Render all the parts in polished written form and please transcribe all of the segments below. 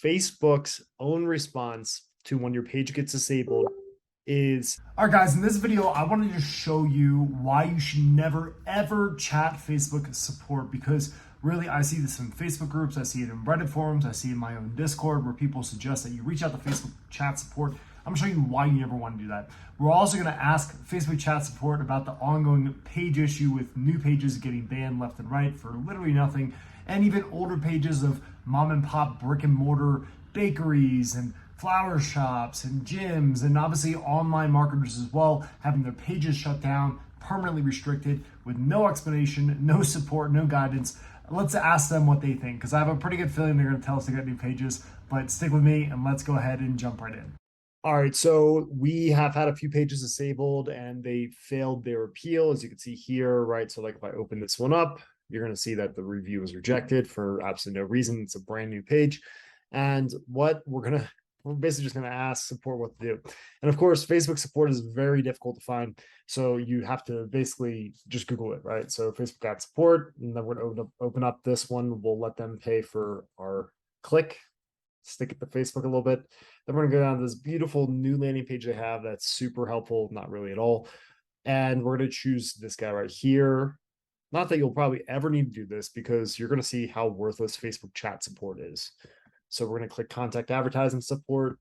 Facebook's own response to when your page gets disabled is. All right, guys, in this video, I wanted to show you why you should never ever chat Facebook support, because really I see this in Facebook groups, I see it in Reddit forums, I see it in my own Discord where people suggest that you reach out to Facebook chat support. I'm gonna show you why you never want to do that. We're also gonna ask Facebook chat support about the ongoing page issue with new pages getting banned left and right for literally nothing, and even older pages of mom and pop brick and mortar bakeries and flower shops and gyms, and obviously online marketers as well, having their pages shut down, permanently restricted, with no explanation, no support, no guidance. Let's ask them what they think, because I have a pretty good feeling they're going to tell us to get new pages. But stick with me and let's go ahead and jump right in. All right, so we have had a few pages disabled and they failed their appeal, as you can see here, right? So like if I open this one up, you're going to see that the review was rejected for absolutely no reason. It's a brand new page. And what we're basically just going to ask support what to do. And of course, Facebook support is very difficult to find. So you have to basically just Google it, right? So Facebook got support, and then we're going to open up this one. We'll let them pay for our click, stick it to Facebook a little bit. Then we're going to go down to this beautiful new landing page they have that's super helpful, not really at all. And we're going to choose this guy right here. Not that you'll probably ever need to do this, because you're going to see how worthless Facebook chat support is. So we're going to click contact advertising support.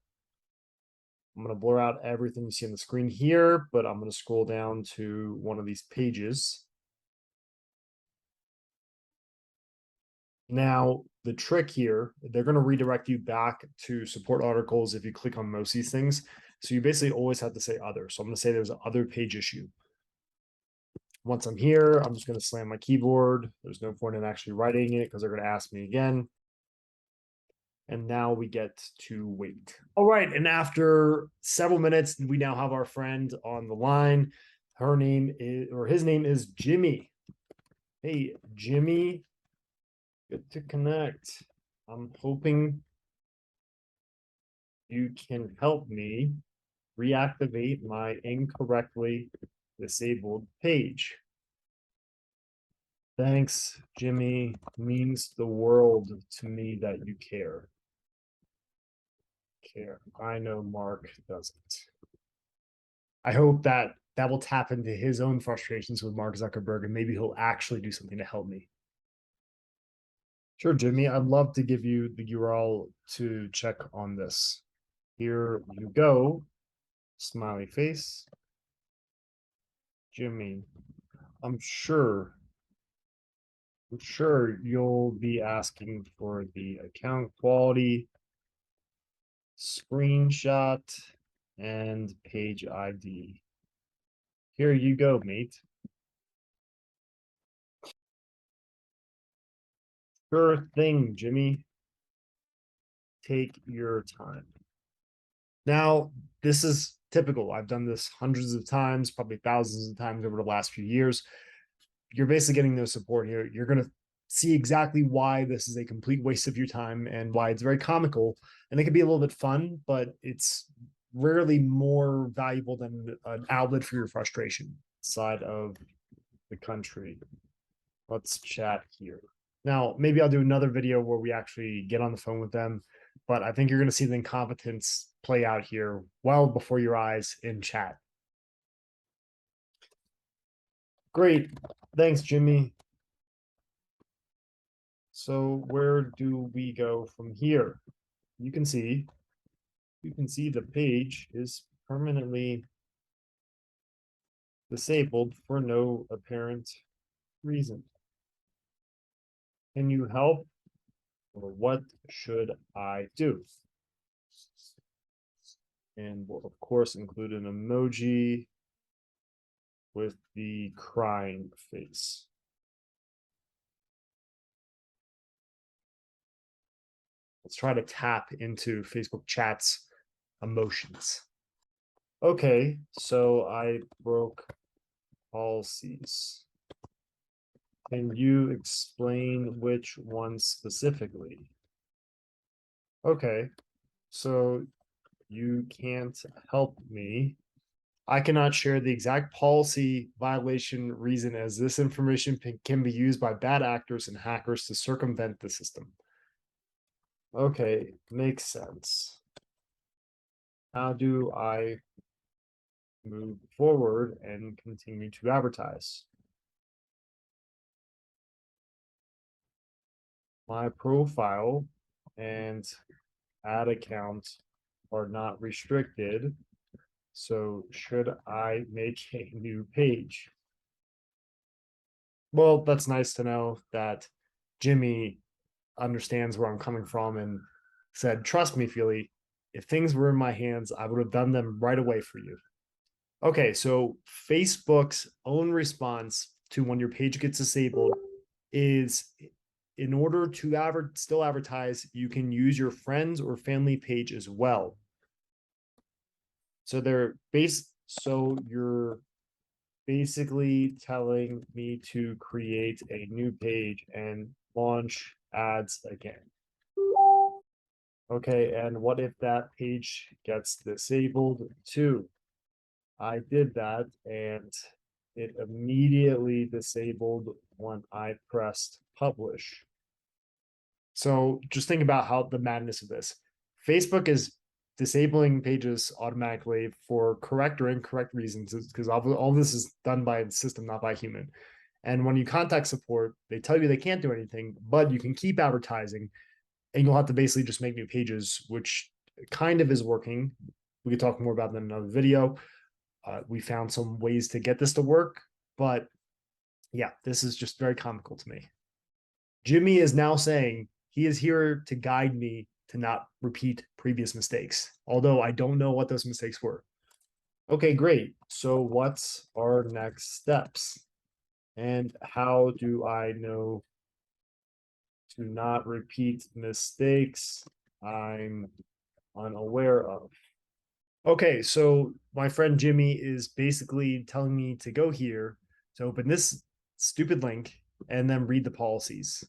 I'm going to blur out everything you see on the screen here, but I'm going to scroll down to one of these pages. Now, the trick here, they're going to redirect you back to support articles if you click on most of these things. So you basically always have to say other. So I'm going to say there's an other page issue. Once I'm here, I'm just going to slam my keyboard. There's no point in actually writing it because they're going to ask me again. And now we get to wait. All right, and after several minutes, we now have our friend on the line. Her name is, or his name is Jimmy. Hey, Jimmy, good to connect. I'm hoping you can help me reactivate my incorrectly disabled page. Thanks, Jimmy. Means the world to me that you care. I know Mark doesn't. I hope that will tap into his own frustrations with Mark Zuckerberg, and maybe he'll actually do something to help me. Sure, Jimmy, I'd love to give you the URL to check on this. Here you go. Smiley face. Jimmy, I'm sure you'll be asking for the account quality, screenshot, and page ID. Here you go, mate. Sure thing, Jimmy. Take your time. Now, this is typical. I've done this hundreds of times, probably thousands of times over the last few years. You're basically getting no support here. You're going to see exactly why this is a complete waste of your time and why it's very comical. And it can be a little bit fun, but it's rarely more valuable than an outlet for your frustration side of the country. Let's chat here. Now, maybe I'll do another video where we actually get on the phone with them, but I think you're going to see the incompetence play out here well before your eyes in chat. Great. Thanks, Jimmy. So where do we go from here? You can see the page is permanently disabled for no apparent reason. Can you help? Or what should I do? And we'll of course include an emoji with the crying face. Let's try to tap into Facebook chat's emotions. Okay, so I broke policies. Can you explain which one specifically? Okay, so you can't help me. I cannot share the exact policy violation reason, as this information can be used by bad actors and hackers to circumvent the system. Okay, makes sense. How do I move forward and continue to advertise? My profile and ad account are not restricted. So should I make a new page? Well, that's nice to know that Jimmy understands where I'm coming from and said, trust me, Feely, if things were in my hands, I would have done them right away for you. Okay, so Facebook's own response to when your page gets disabled is in order to still advertise, you can use your friends or family page as well. So you're basically telling me to create a new page and launch ads again. Okay, and what if that page gets disabled too? I did that and it immediately disabled when I pressed publish. So just think about how the madness of this. Facebook is disabling pages automatically for correct or incorrect reasons because all this is done by the system, not by human. And when you contact support, they tell you they can't do anything, but you can keep advertising and you'll have to basically just make new pages, which kind of is working. We could talk more about that in another video. We found some ways to get this to work, but yeah, this is just very comical to me. Jimmy is now saying he is here to guide me to not repeat previous mistakes, although I don't know what those mistakes were. Okay, great. So what's our next steps? And how do I know to not repeat mistakes I'm unaware of? Okay, so my friend Jimmy is basically telling me to go here to open this stupid link and then read the policies,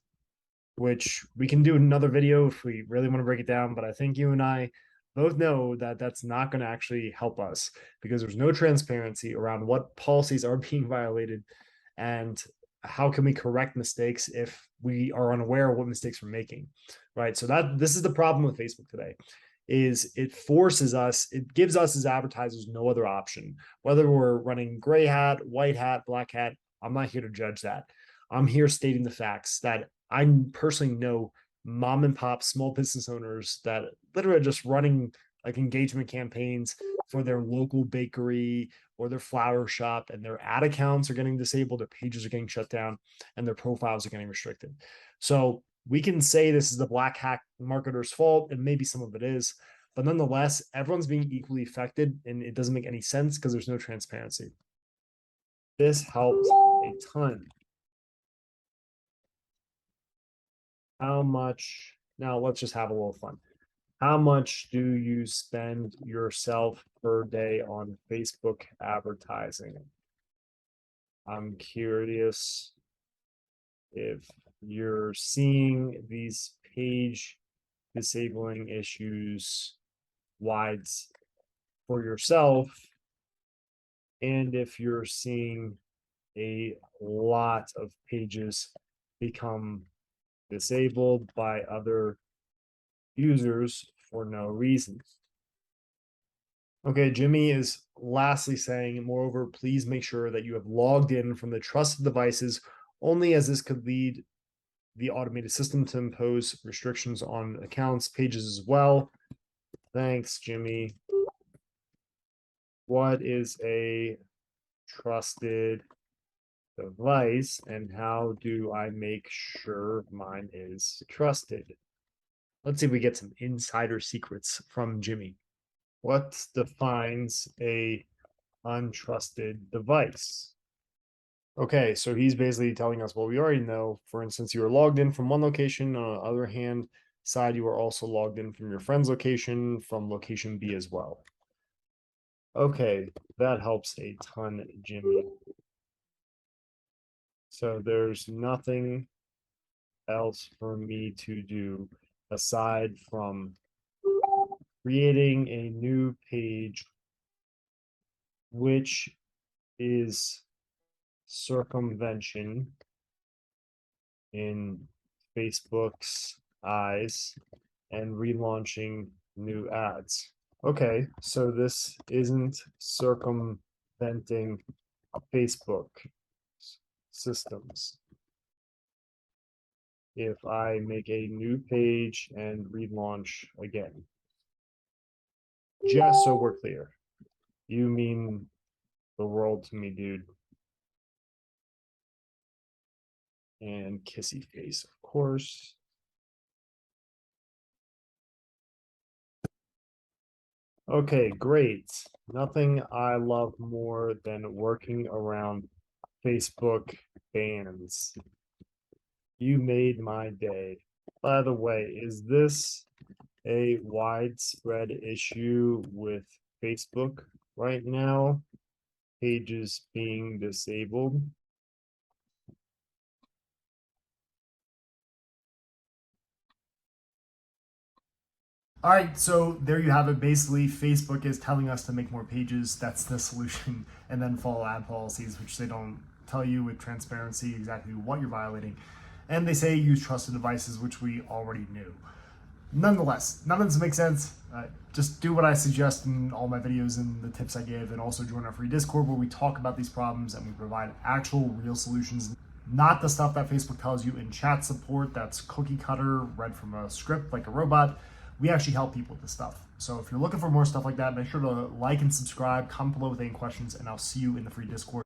which we can do another video if we really want to break it down. But I think you and I both know that that's not going to actually help us because there's no transparency around what policies are being violated and how can we correct mistakes if we are unaware of what mistakes we're making, right? So this is the problem with Facebook today is it forces us, it gives us as advertisers no other option. Whether we're running gray hat, white hat, black hat, I'm not here to judge that. I'm here stating the facts that I personally know mom and pop small business owners that literally are just running like engagement campaigns for their local bakery or their flower shop, and their ad accounts are getting disabled, their pages are getting shut down, and their profiles are getting restricted. So we can say this is the black hat marketer's fault, and maybe some of it is, but nonetheless, everyone's being equally affected, and it doesn't make any sense because there's no transparency. This helps a ton. How much? Now let's just have a little fun. How much do you spend yourself per day on Facebook advertising? I'm curious if you're seeing these page disabling issues wide for yourself, and if you're seeing a lot of pages become disabled by other users for no reason. Okay, Jimmy is lastly saying, moreover, please make sure that you have logged in from the trusted devices only, as this could lead the automated system to impose restrictions on accounts, pages as well. Thanks, Jimmy. What is a trusted device and how do I make sure mine is trusted? Let's see if we get some insider secrets from Jimmy. What defines a untrusted device? Okay, so he's basically telling us, well, we already know, for instance, you are logged in from one location. On the other hand side, you are also logged in from your friend's location from location B as well. Okay, that helps a ton, Jimmy. So there's nothing else for me to do aside from creating a new page, which is circumvention in Facebook's eyes, and relaunching new ads. Okay, so this isn't circumventing Facebook systems. If I make a new page and relaunch again. Just so we're clear, you mean the world to me, dude. And kissy face, of course. Okay, great. Nothing I love more than working around Facebook bans. You made my day. By the way, is this a widespread issue with Facebook right now? Pages being disabled? All right, so there you have it. Basically, Facebook is telling us to make more pages. That's the solution. And then follow ad policies, which they don't tell you with transparency exactly what you're violating. And they say use trusted devices, which we already knew. Nonetheless, none of this makes sense. Just do what I suggest in all my videos and the tips I give, and also join our free Discord where we talk about these problems and we provide actual real solutions, not the stuff that Facebook tells you in chat support that's cookie cutter, read from a script like a robot. We actually help people with this stuff. So if you're looking for more stuff like that, make sure to like and subscribe, comment below with any questions, and I'll see you in the free Discord.